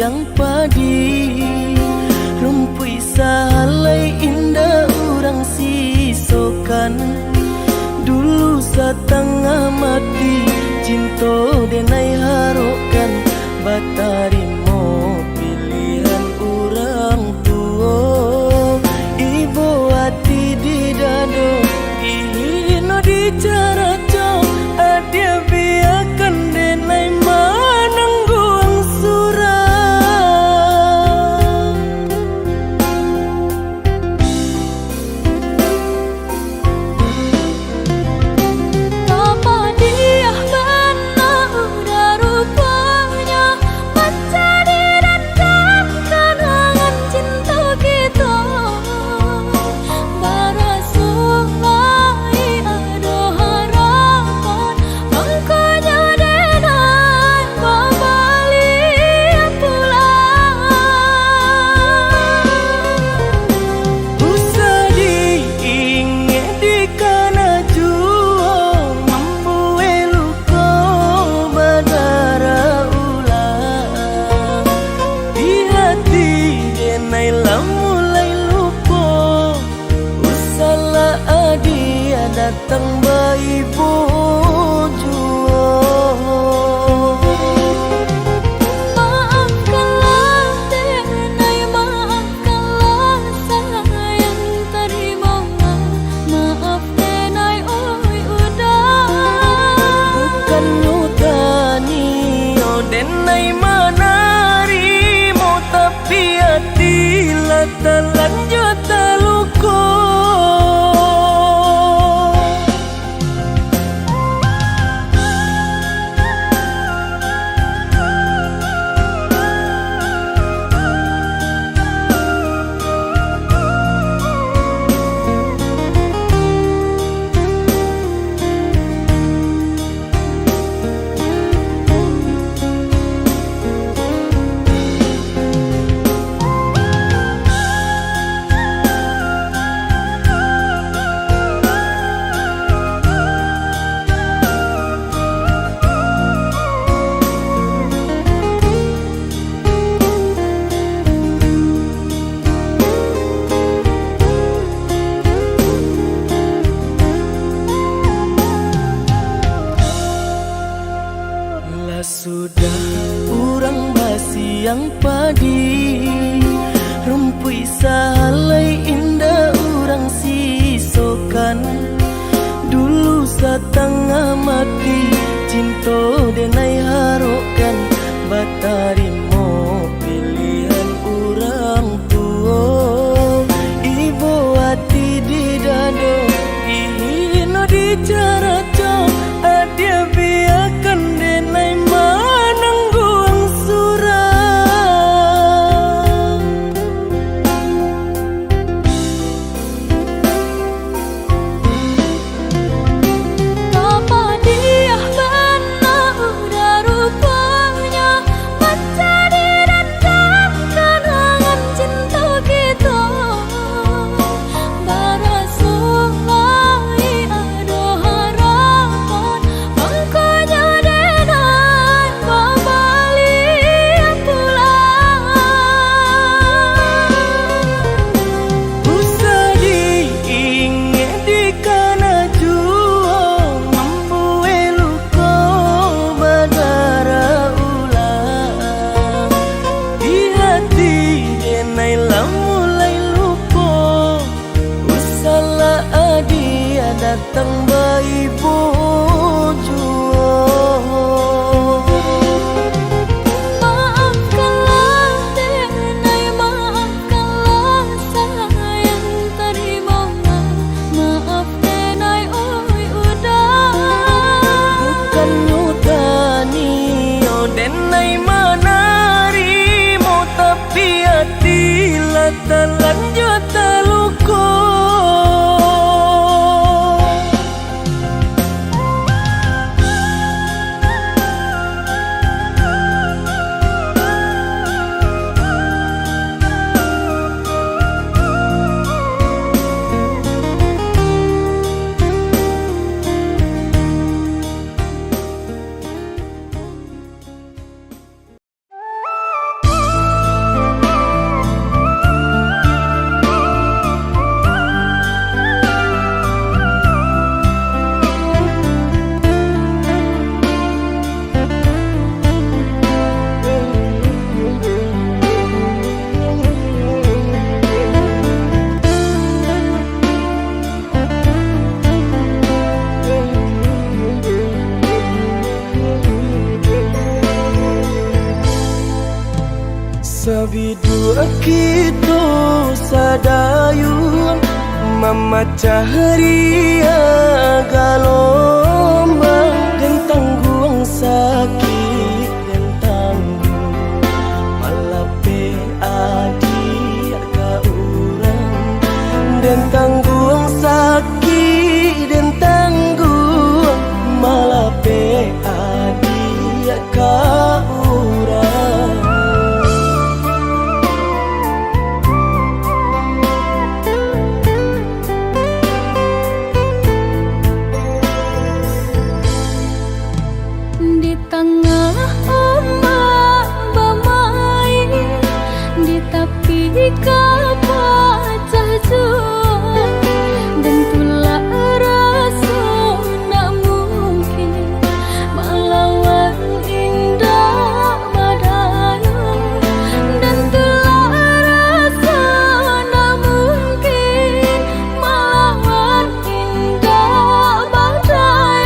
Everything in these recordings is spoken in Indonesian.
siang padi, rumpui salai indah urang sisokan. Dulu setengah mati cinta denai harokan, batarimo pilihan urang tua. Ibu hati di dado ino di cara co, adia biarkan denai manangguang surah. Datang bayi bojo, maafkanlah denai, maafkanlah sayang, terimalah maaf denai, oi udah. Bukan nutani oh denai manarimo, tapi hati lah terlanjut terluka. Sudah urang basiang padi, rumpui salai indah urang sisokan. Dulu setengah mati cinta denai harokan, batarimo pilihan urang tua. Ibu hati di dado ino di cara co, adia biarkan denai manangguang surah. Apa dia benar udah rupanya, mencari dan kenangan cinta kita. Barasullai ada harapan, angkanya denai kembali pulang. Usah diingat di kana jua, membue luka badara ulang. Di hati denai lah mulai lupa, usahlah adia datang bayi bojo. Maafkanlah denai, maafkanlah sayang, terimalah maaf denai, oi udah. Bukan nyutani oh denai manarimo, tapi hati lah terlanjut terluka. Begitu sadayun memecah ria gelombang dan tanggung sakit dan tanggung malape adik ka urang dan tanggung sakit dan tanggung malape adik ka urang. Di tengah ombak bermain, di tepi kapal jual, dan tulah rasa nak mungkin melawan indah badai, dan tulah rasa nak mungkin melawan indah badai.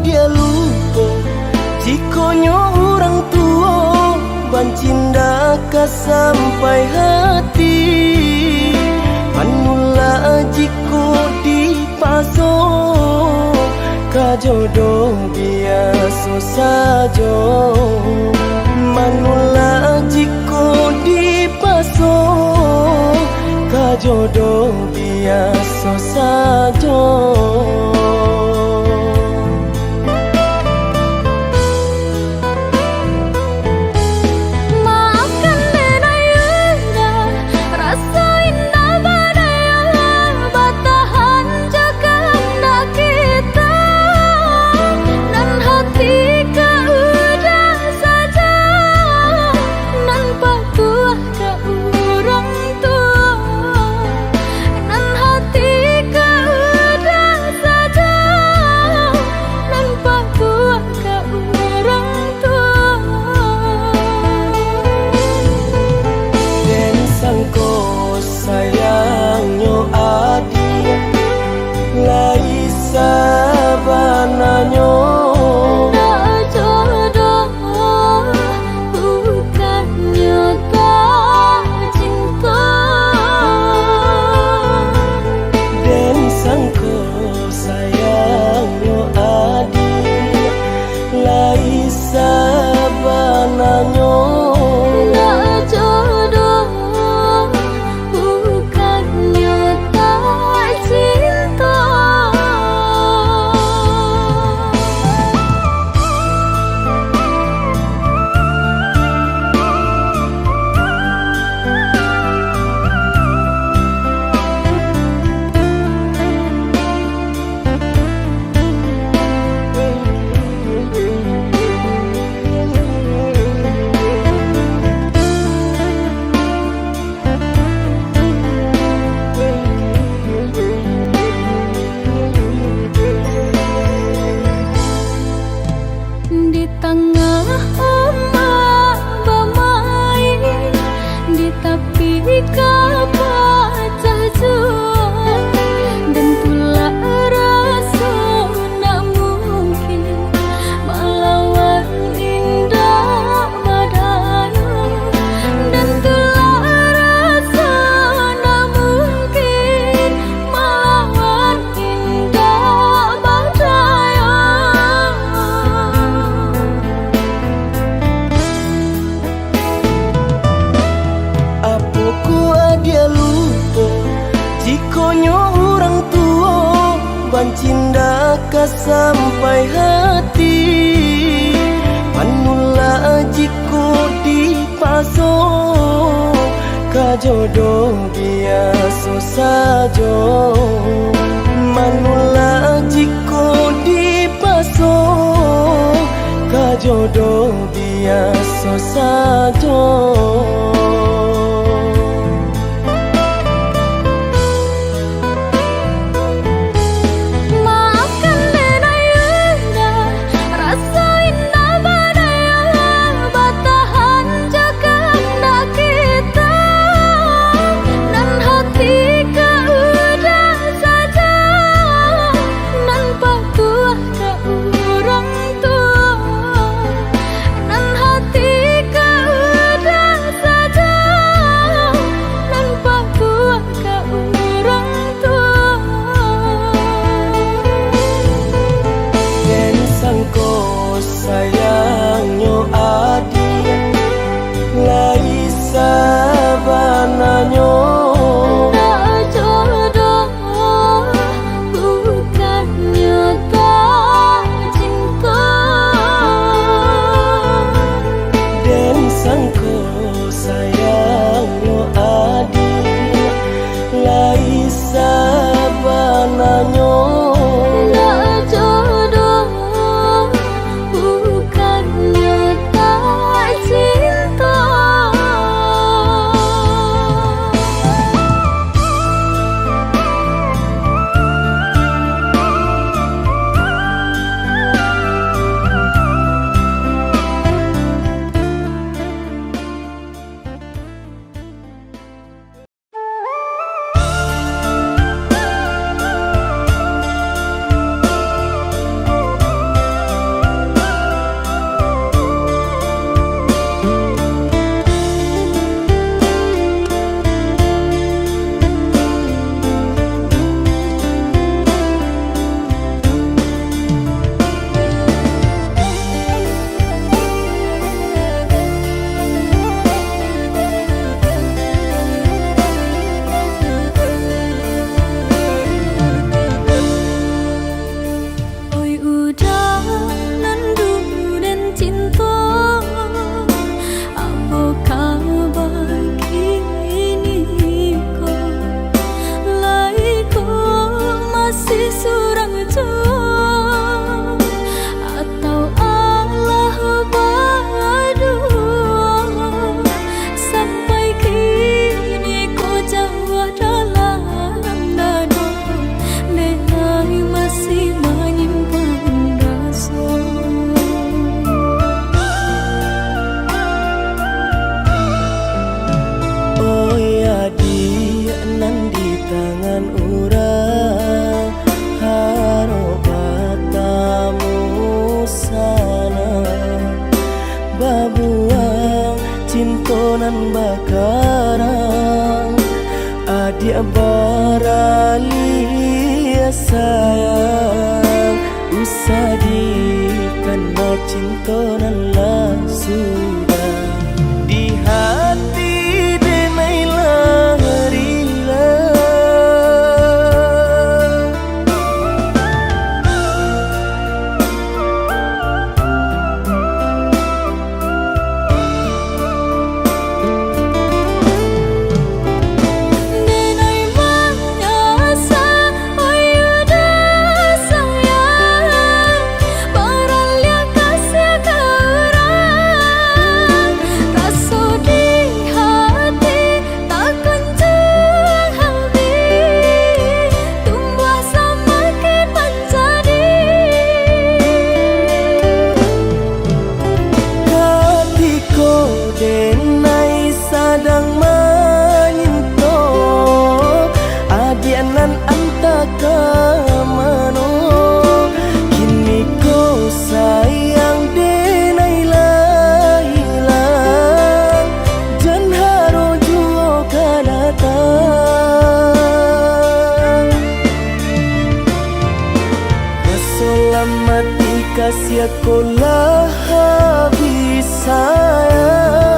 Dia lupa jikonyo orang tua bancinda ka sampai hati manula jiko di paso ka jodoh biasa saja manula jiko di paso ka jodoh biasa saja. Sayangnya adik lai sabananya nak jodoh bukan nyata cinta dan sangko sayangnya adik lai sabananya nak jodoh di tengah ombak bermain, di tepi kapal jual, dan tulah rasa nak mungkin melawan indah badai, dan tulah rasa nak mungkin melawan indah badai. Dia lupa jikonyo orang tua bancinda ka sampai hati manula jiko di paso ka jodoh biasa saja manula jiko di paso ka jodoh biasa saja. Ku cintonan bakarang adik baralia sayang usadi karena cintonan lah sudah di hati denailah rila mati kasih kolah habis sayang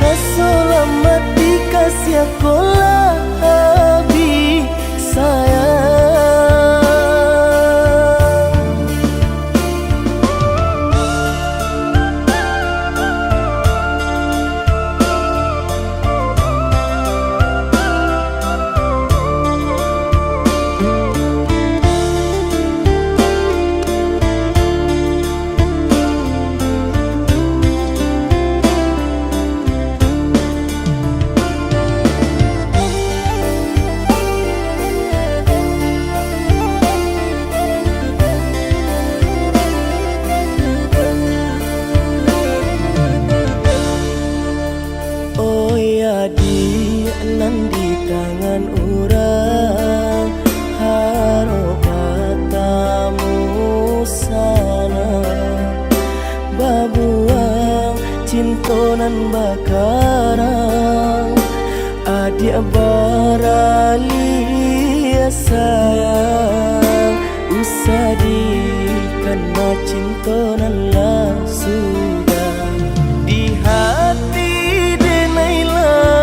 Hasolah mati kasih kolah habis sayang nan di tangan urang harokatamu sana babuang cintonan bakarang adik baralia sayang usadi karena cintonan lah sudah di hati denailah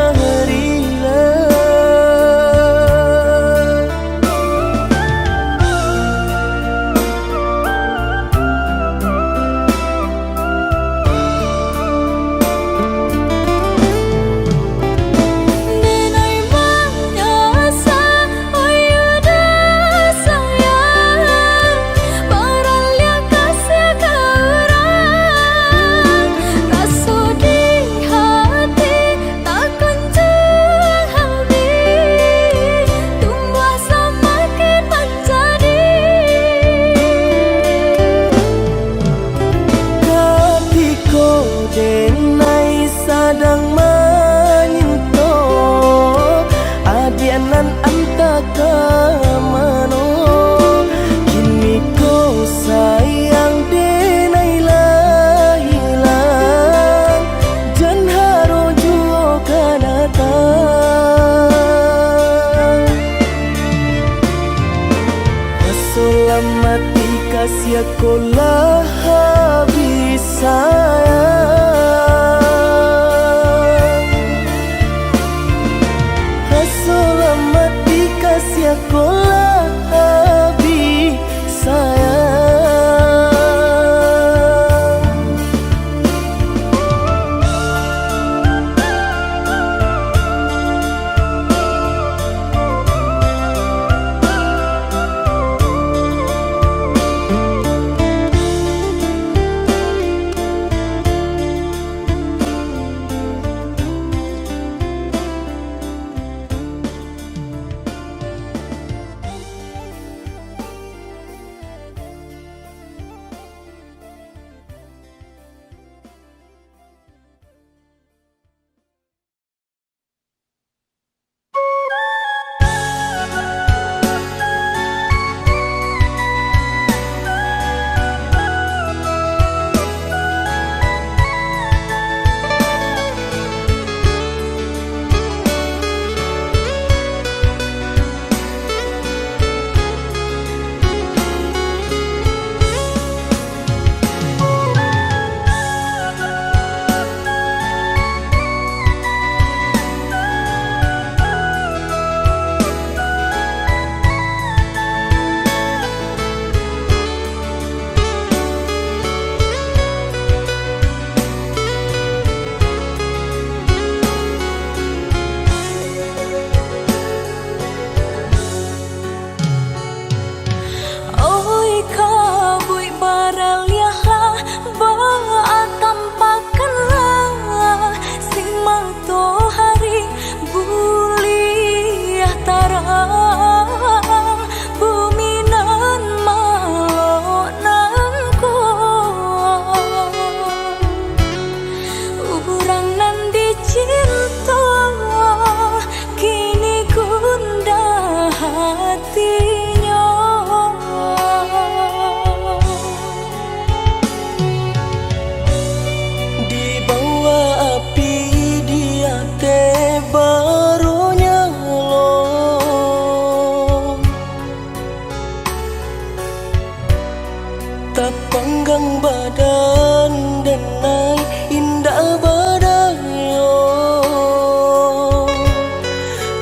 penggang badan denai indah badayo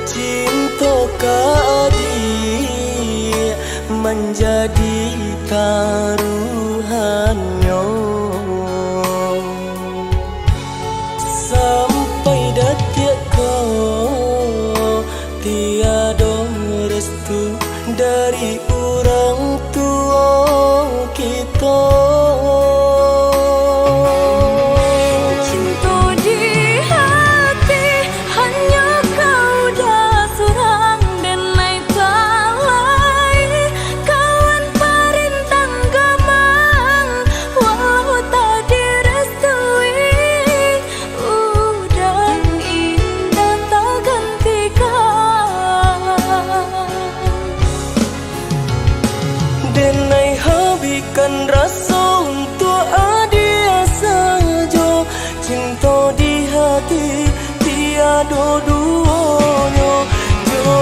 cinta kadi menjadi taruhannya sampai detik kau tiada restu dari orang tua kita. Cinta di hati hanya kau dah surang dan naik talai kawan perintang gamang walau tak direstui udah indah tak gantikan Denai habiskan rasa untuk adia saja cinta di hati tiada duanya jo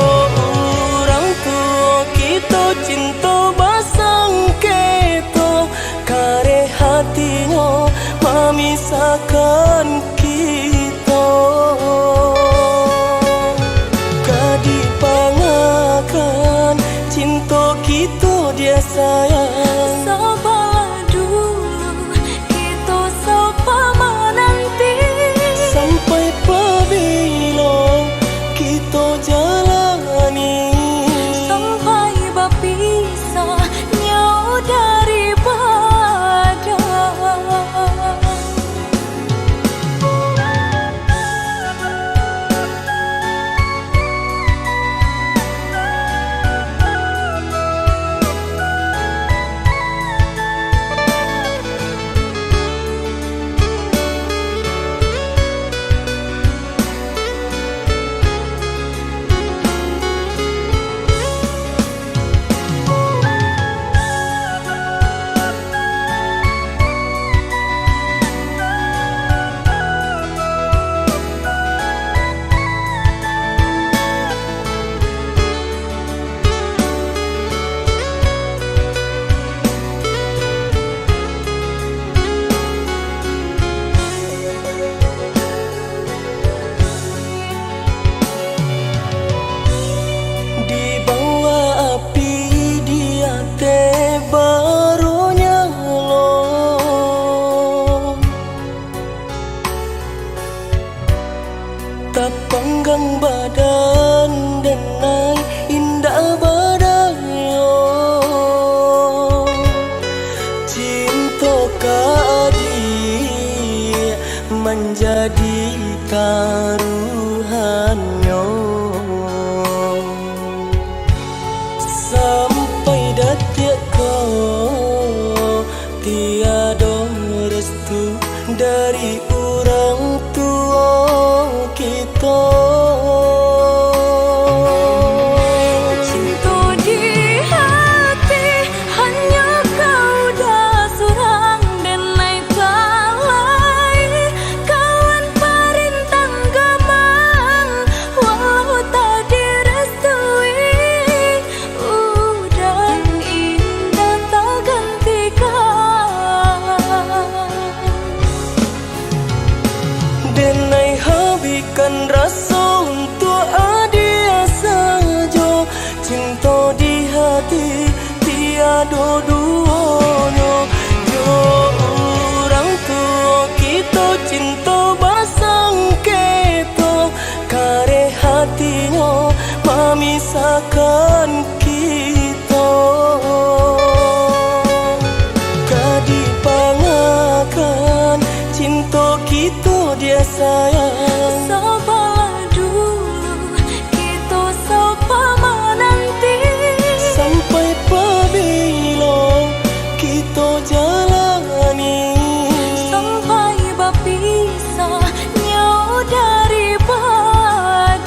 orang tua kita cinta basang keto kare hatinya memisahkan kita kadipangakan cinta kita dia sayang sabar dulu kita sapa menanti sampai pabila kita jalani sampai berpisah nyawa dari badan. tak penggang badan denai indah badayo cinta kadi menjadi taruhannya sampai detik kau tiada restu dari orang tua kita. Cinta di hati hanya kau dah surang dan naik talai kawan perintang gamang walau tak direstui udah indah tak gantikan Denai habiskan rasa untuk adia saja cinta di hati tiada duanya jo orang tua kita cinta basang keto kare hatinya memisahkan kita kadipangakan cinta kita dia sayang sabar dulu kita sapa menanti sampai pabila kita jalani sampai berpisah nyawa dari badan.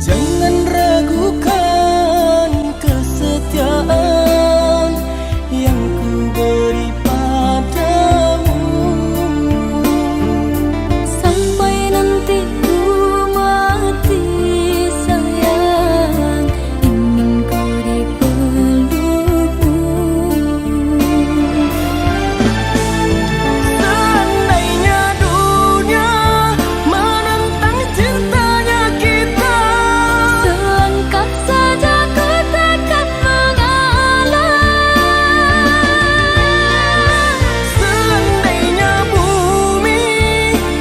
Jangan ragukan kesetiaan yang ku beri padamu. Sampai nanti ku mati sayang, ingin ku dipelukmu. Seandainya dunia menentang cintanya kita, Selangkah saja ku takkan mengalah. seandainya bumi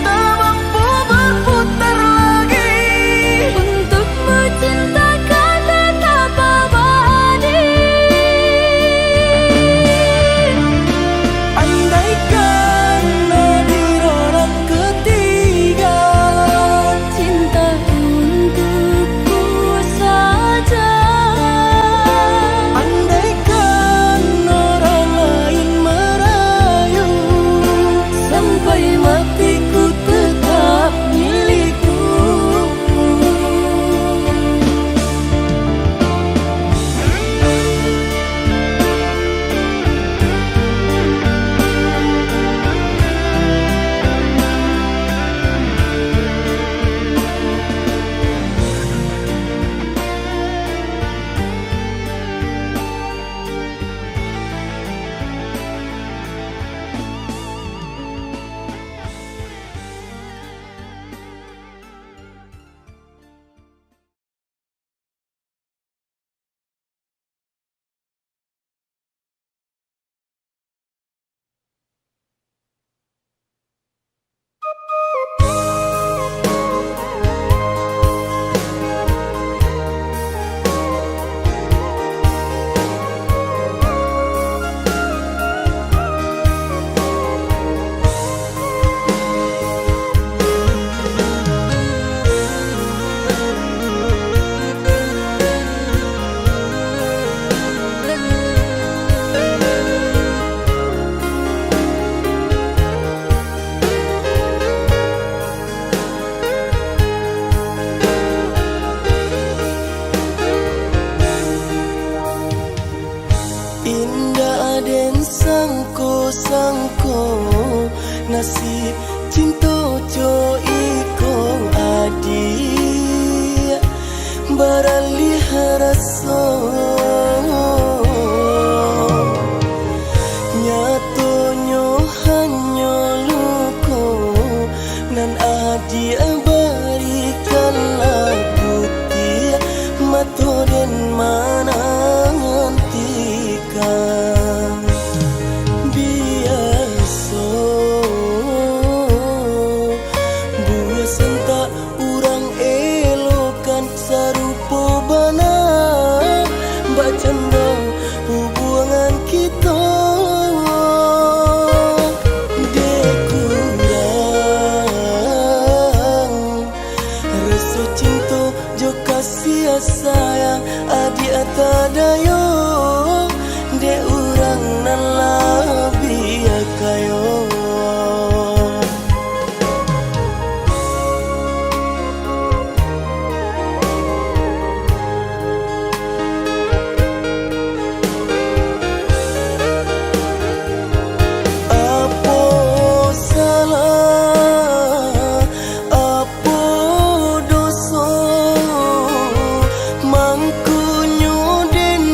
tak mampu berputar lagi, Untukmu cintakan tetap abadi. andaikan hadir orang ketiga, Cinta untukku saja. andaikan orang lain merayu, sampai matiku tetap milikmu. Indah den sangko-sangko nasib cinta jo iko adi baralih rasa nyatonyo hanya luko nan adi barikanlah putih mato den manantikan biasa buasan tak urang elokan sarupo bana bacanda hubungan kita dekurang rasa cinta jo kasih sayang adi atadayo de urang nan labia kayo. Apo salah, apo dosa, mangkunyo den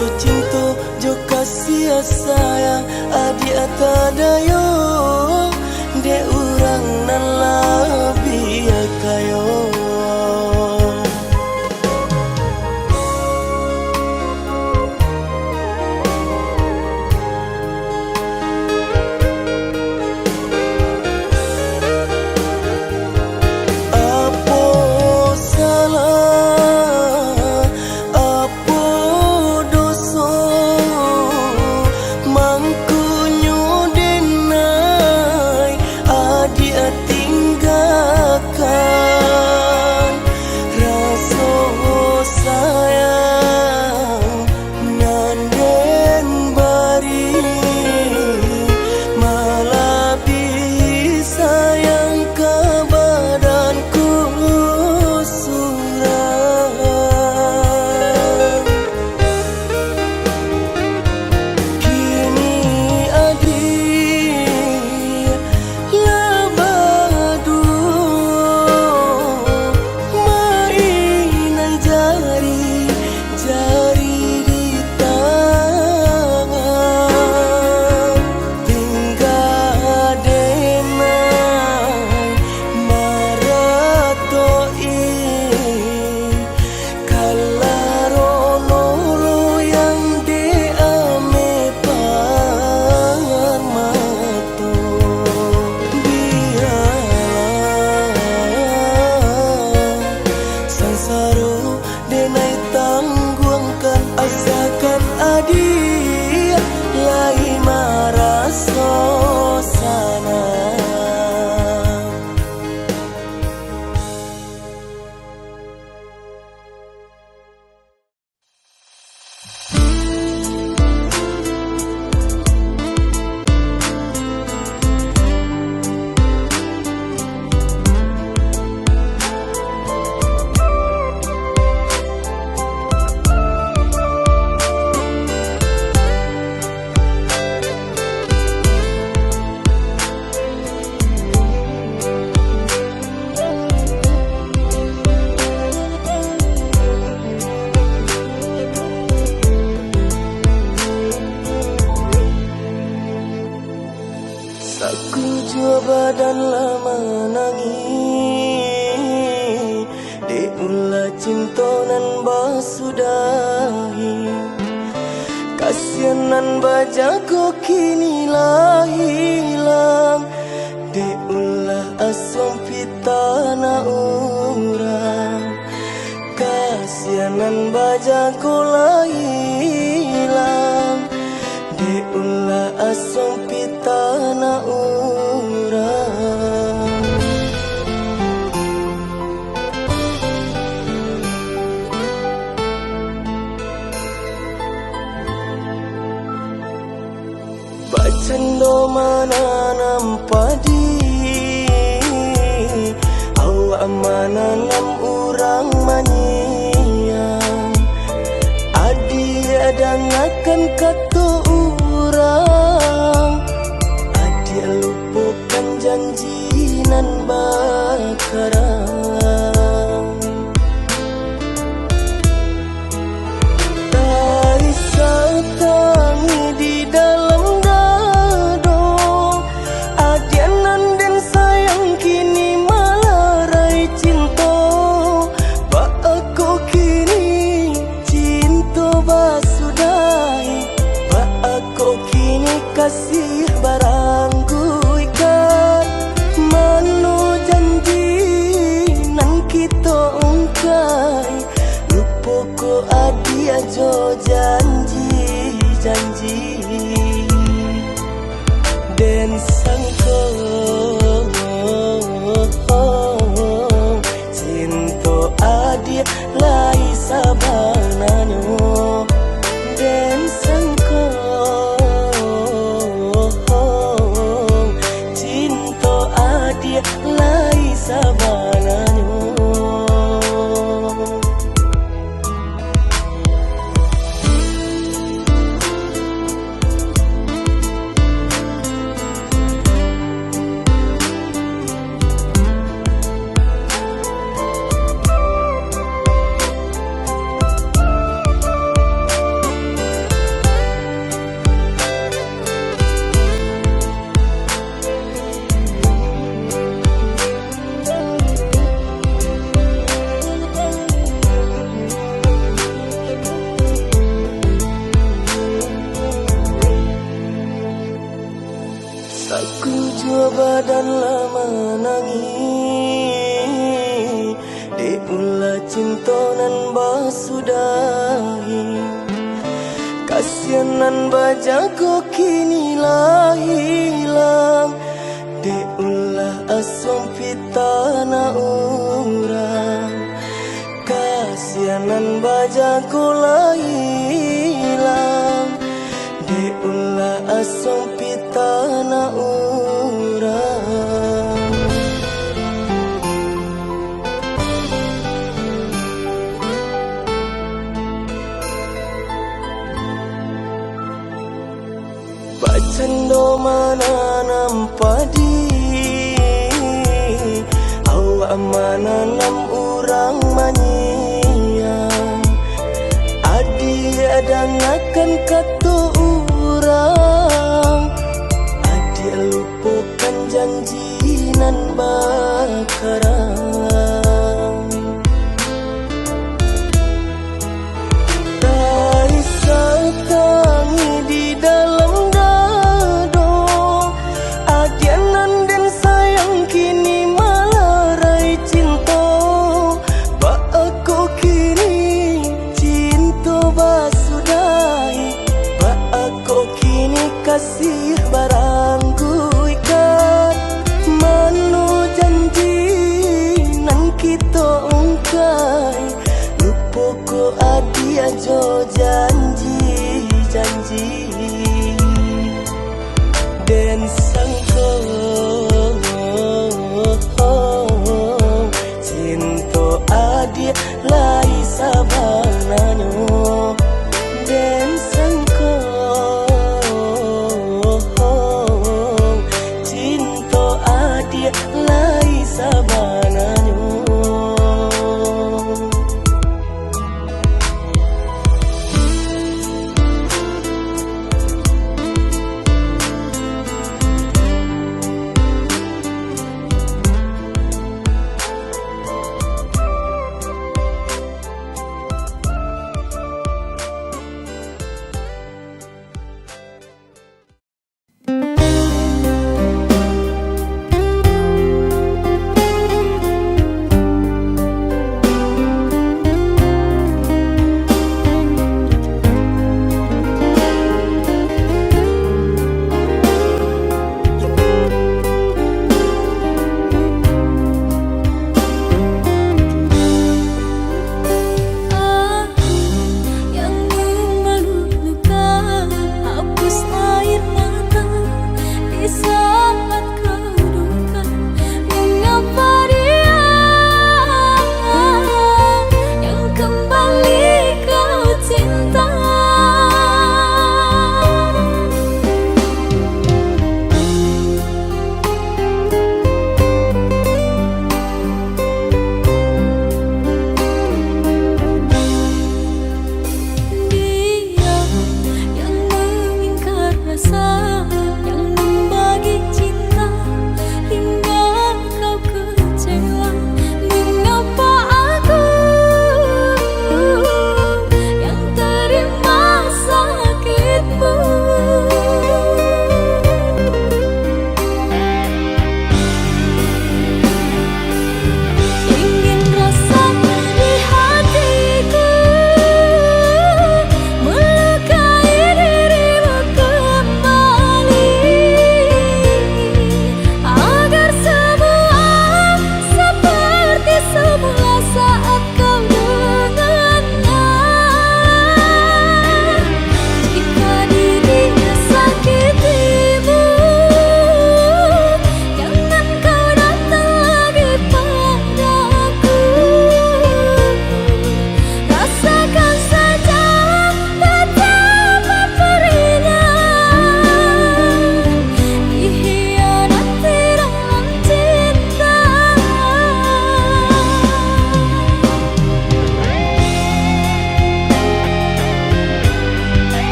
so cinta jo kasih sayang adi atadayo de urang nan labi kayo. Aku coba dan lama nangis di ulah cinta nan basudahi kasianan bajago kini lah hilang di ulah asam pitana urang kasianan bajago lah hilang di ulah asam pitana urang. Bacando mananam padi awak mananam urang manyiang adi adang akan kata urang adi lupakan janji nan bakarang dari satangi di dalam kasih barangku ikat manu janji nan kita ungkai lupa ko adi ajo janji dan sangko cinta adi lai sabanano dan sangko Coba dan lama nangi di ulah cinta nan basudahi. Kasianan bajago kini lah hilang di ulah asam pitana orang. Kasianan bajago lah hilang di ulah asam pitana orang. Bacando mananam padi, awak mananam urang manyiang. Adi adang akan kata urang, adi lupakan janji nan bakarang. Dari satangi di dalam dado, adianan dan sayang kini malarai cinta. Ba aku kini cinta basudah.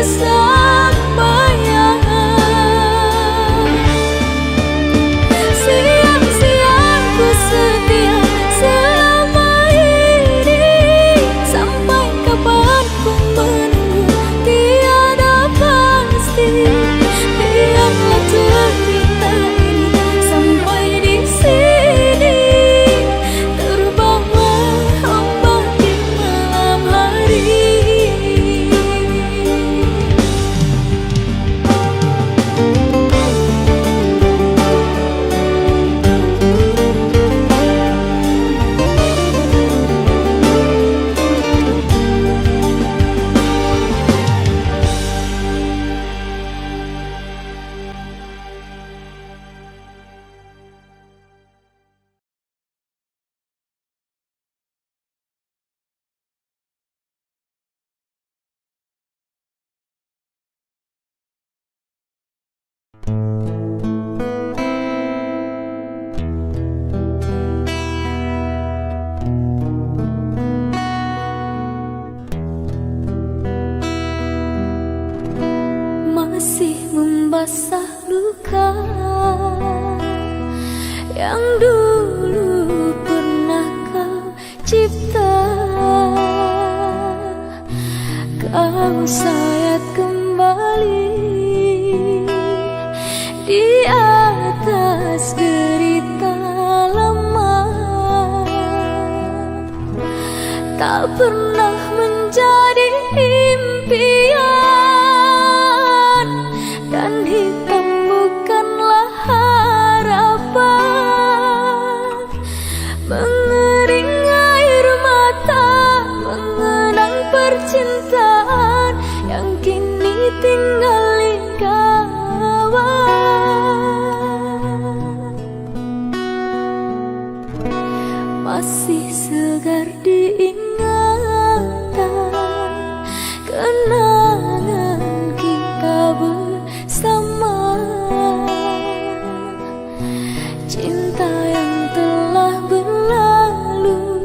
kesampaian. Siang-siang ku setia selama ini, sampai kapan ku menunggu tiada pasti. Biarlah cerita ini sampai di sini, terbawa ombak di malam hari. Masih membasah luka yang dulu pernah kau cipta. Kau sayat kembali di atas derita lama, tak pernah menjadi impian, dan hitam bukanlah harapan. Mengering air mata mengenang percintaan yang kini tinggal lingkawan. Masih segar diingatan kenangan kita bersama, cinta yang telah berlalu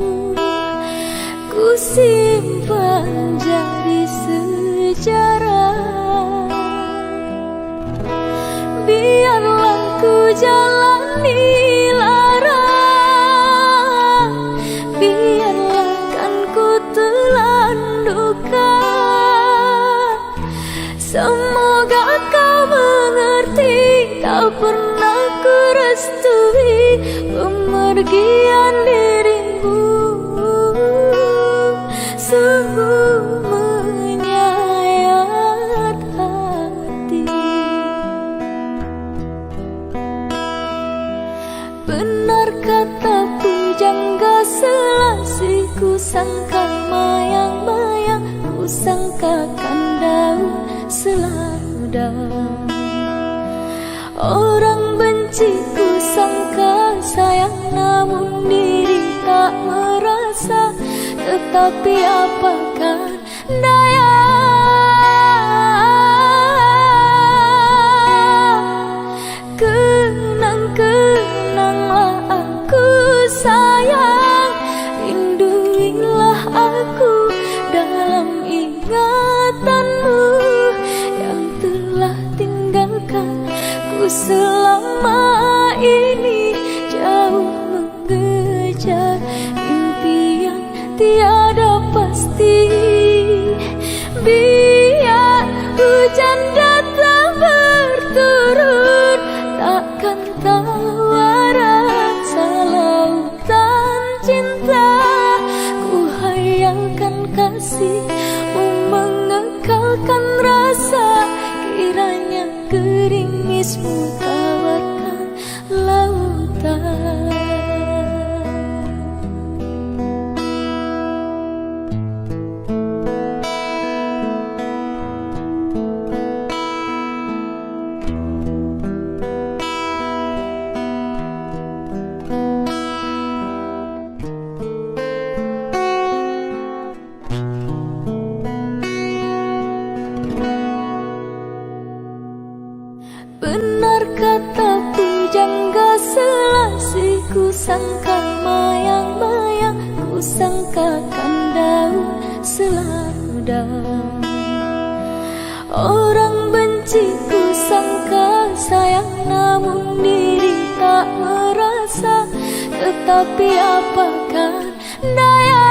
ku simpan jadi sejarah. Biarlah ku jalani lara, biarlah kan ku telan duka. Semoga kau mengerti, tak pernah ku restui pemergian dirimu. Sungguh menyayat hati. Benar kata pujangga Selasih, ku sangka mayang-mayang, ku sangkakan daun selada. Orang benci ku sangka sayang, namun diri tak merasa. Tetapi apakah daya, kenang-kenanglah aku sayang. Rinduilah aku dalam ingatanmu yang telah tinggalkan ku selama ini. Jauh mengejar impian tiada pasti. Biar hujan datang berturut, takkan tahu arah lautan cinta. Ku hayalkan kasihmu mengekalkan rasa, kiranya gerimismu tawarkan lautan. Benar kata pujangga Selasih, ku sangka mayang-mayang, ku sangkakan daun selada. Orang benci ku sangka sayang, namun diri tak merasa. Tetapi apakah daya,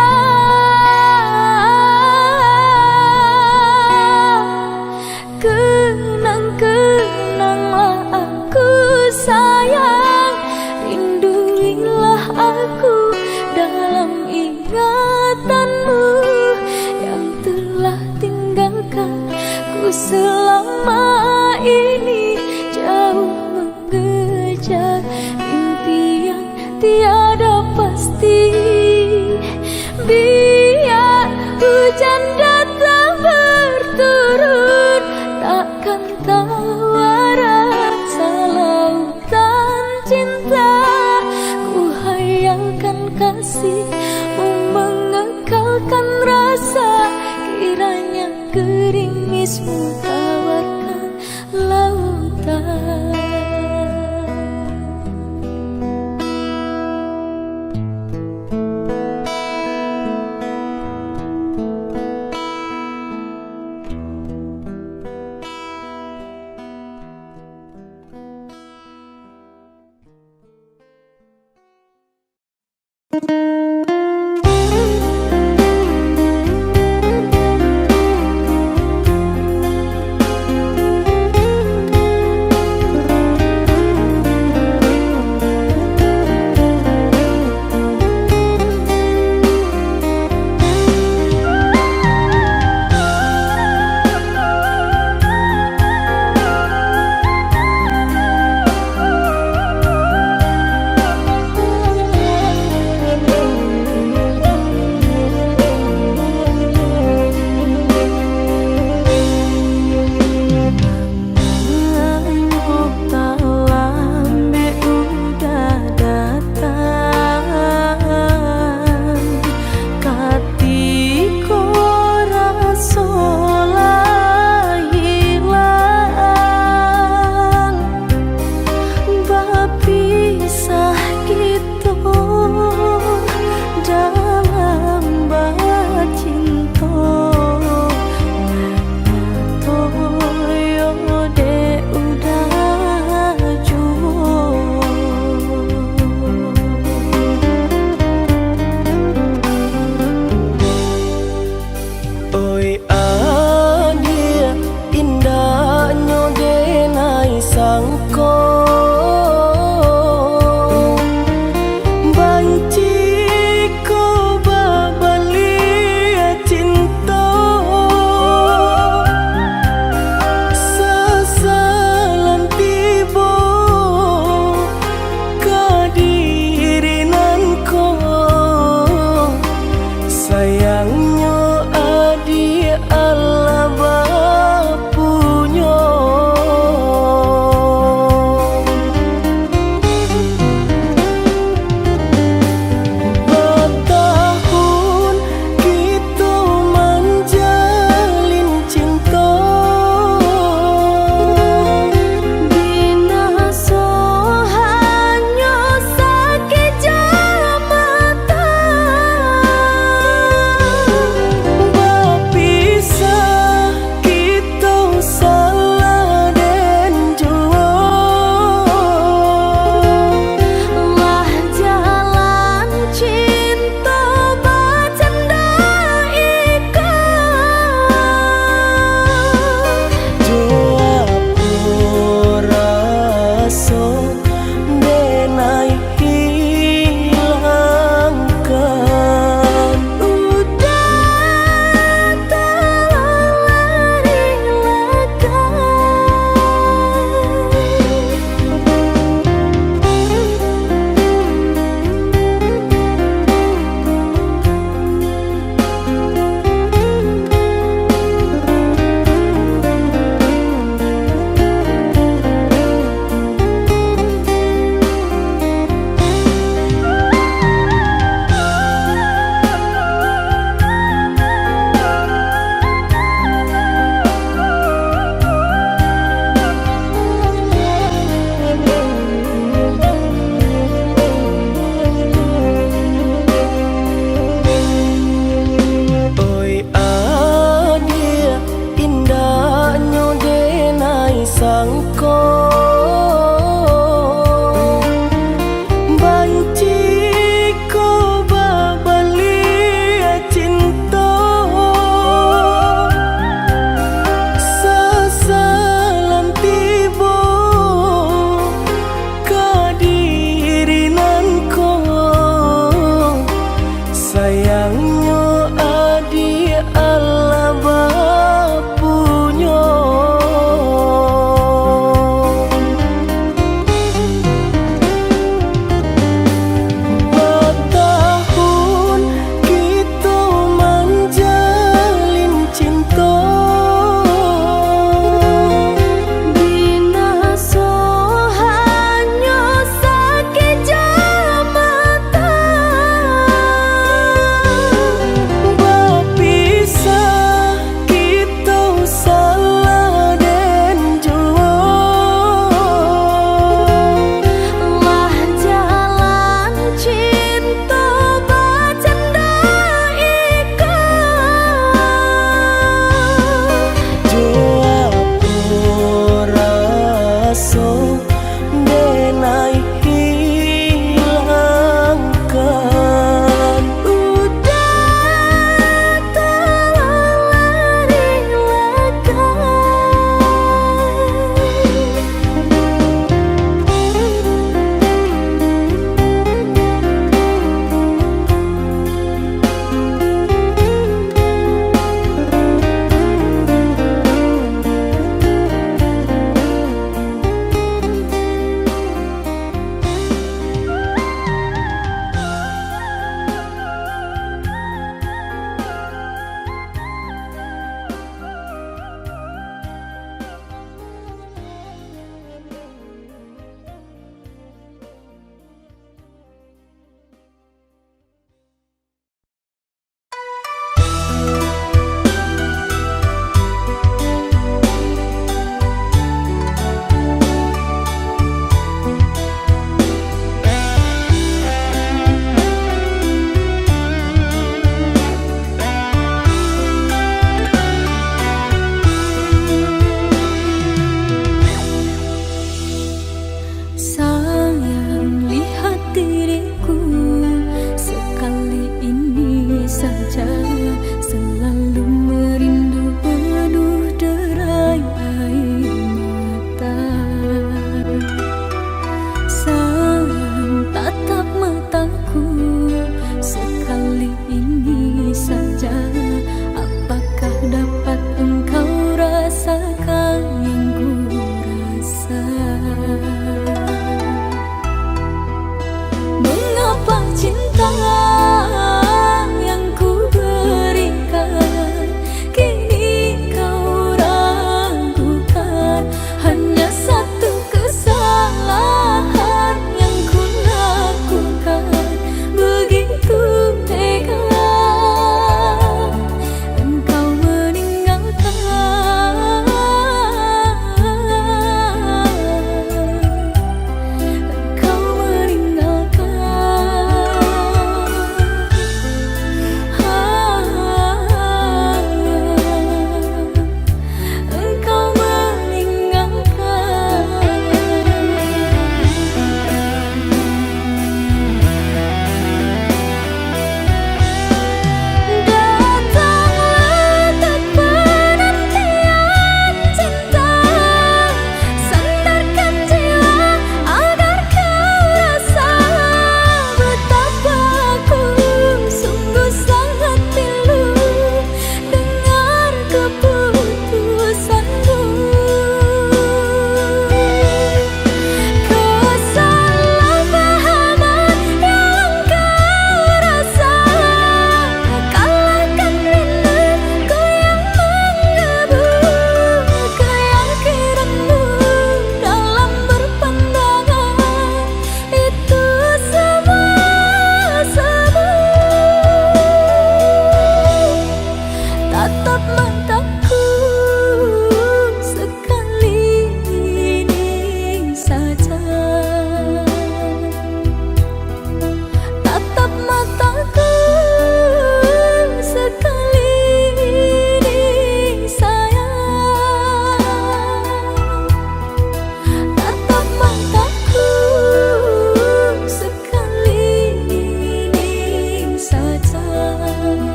kenang-kenanglah aku sayang. Rinduilah aku dalam ingatanmu yang telah tinggalkan ku selama ini, jauh mengejar impian tiada pasti. Biar hujan datang berturut, takkan tahu arah lautan cinta. Ku hayalkan kasihmu mengekalkan rasa, kiranya gerimismu tawarkan lautan.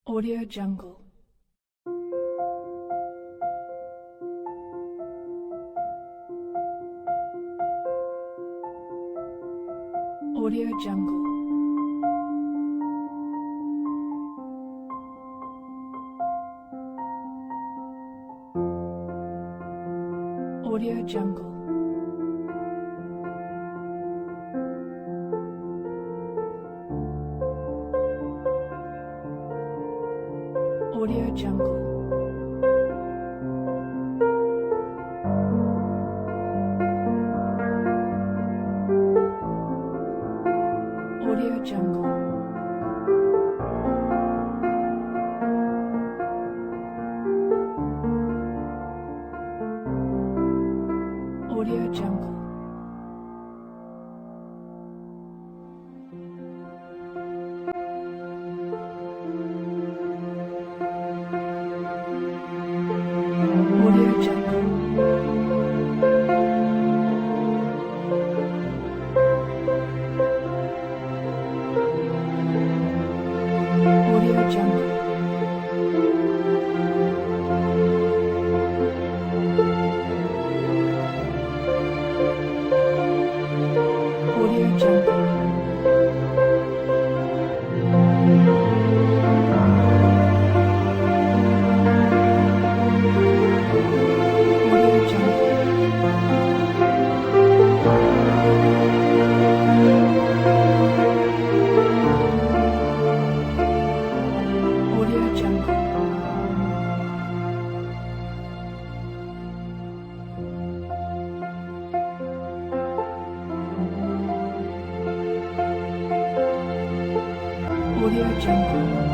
Audio Jungle. Audio Jungle. Audio Jungle. Audio Jungle. Audio Jungle. Audio Jungle. Audio Jungle. Audio Jungle. Audio Jungle. Audio Jungle. Audio Jungle. Audio Jungle.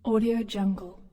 Audio Jungle.